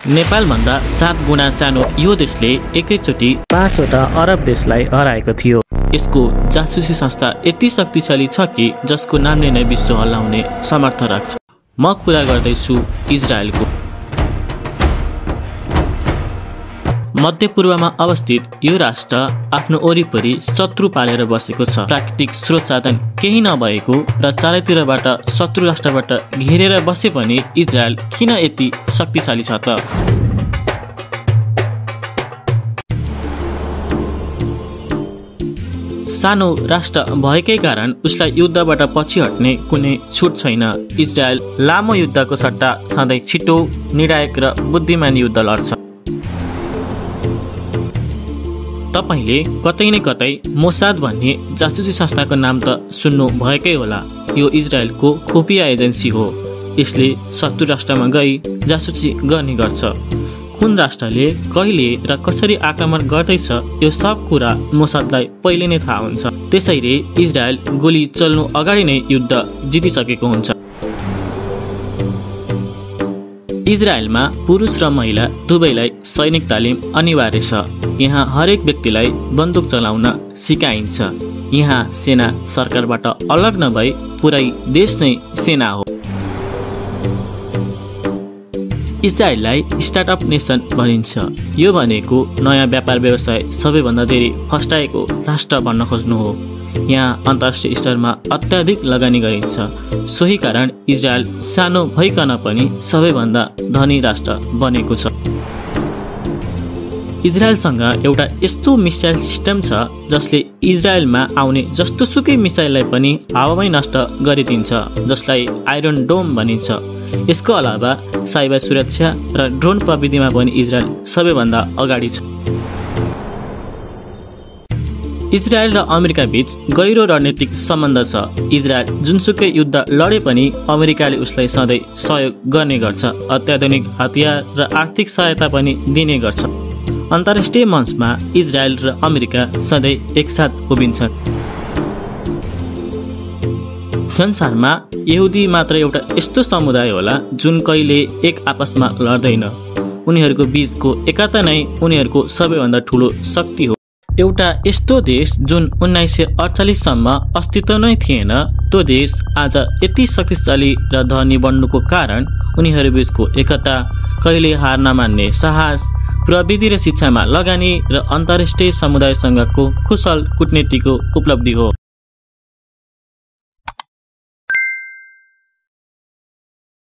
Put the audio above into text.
नेपालभन्दा 7 गुणा सानो यो देशले एकैचोटि 5 वटा अरब देशलाई हराएको थियो। यसको जासुसी संस्था यति शक्तिशाली छ कि जसको नामले नै विश्व हल्लाउने सामर्थ राख्छ। म कुरा गर्दैछु इजरायलको। मध्यपूर्वमा अवस्थित यो राष्ट्र आफ्नो वरिपरि शत्रु पालेर बसेको छ। प्राकृतिक स्रोत साधन केही नभएको र चारैतिरबाट शत्रु राष्ट्रबाट घेरेर बसे पनि इजरायल किन यति शक्तिशाली छ त? सानो राष्ट्र भएकै कारण उसलाई युद्धबाट पछि हट्ने कुनै छुट छैन। इजरायल लामो युद्धको सट्टा सधैँ छिटो, निर्णायक र बुद्धिमान युद्ध लड्छ। तपाईले कतै न कतै मोसाद भन्ने जासुसी संस्थाको नाम त सुन्नु भएकै होला। यो इजरायलको खुफिया एजेन्सी हो। यसले शत्रु राष्ट्रमा गई जासुसी गर्ने गर्छ। कुन राष्ट्रले कहिले र कसरी आक्रमण गर्दैछ यो सब कुरा मोसादलाई पहिले नै थाहा हुन्छ। त्यसैले इजरायल गोली चल्नु अगाडि नै युद्ध जितिसकेको हुन्छ। इजरायलमा पुरुष र महिला दुवैलाई सैनिक तालिम अनिवार्य छ। यहाँ हरेक व्यक्तिलाई बन्दुक चलाउन सिकाइन्छ। यहाँ सेना सरकारबाट अलग नभई पुरै देश नै सेना हो। इजरायललाई स्टार्टअप नेसन भनिन्छ। यो भनेको नयाँ व्यापार व्यवसाय सबैभन्दा धेरै फस्टाएको राष्ट्र भन्न खोज्नु हो। यहाँ अन्तर्राष्ट्रिय स्तरमा अत्याधिक लगानी गरिन्छ। सोही कारण इजरायल सानो भइकन पनि सबैभन्दा धनी राष्ट्र बनेको छ। इजरायलसँग एउटा यस्तो मिसाइल सिस्टम छ जसले इजरायलमा आउने जस्तोसुकै मिसाइललाई पनि हावामै नष्ट गरिदिन्छ, जसलाई आइरन डोम भनिन्छ। यसको अलावा साइबर सुरक्षा र ड्रोन प्रविधिमा पनि इजरायल सबैभन्दा अगाडि छ। इजरायल र अमेरिका बीच गहिरो रणनीतिक सम्बन्ध छ। इजरायल जुनसुकै युद्ध लडे पनि अमेरिकाले उसलाई सधैँ सहयोग गर्ने गर्छ। अत्याधुनिक हतियार र आर्थिक सहायता पनि दिने गर्छ। अन्तर्राष्ट्रिय मञ्चमा इजरायल र अमेरिका सधैँ एकसाथ उभिन्छन्। संसारमा यहुदी मात्र एउटा यस्तो समुदाय होला जुन कहिले एक आपसमा लड्दैन। उनीहरूको बीचको एकता नै उनीहरूको सबैभन्दा ठुलो शक्ति हो। एउटा यस्तो देश जुन 1948 सम्म अस्तित्व नै थिएन, त्यो देश आज यति शक्तिशाली र धनी बन्नुको कारण उनीहरू बीचको एकता, कहिले हार नमान्ने साहस, प्रविधि र शिक्षामा लगानी र अन्तर्राष्ट्रिय समुदायसँगको कुशल कूटनीतिको उपलब्धि हो।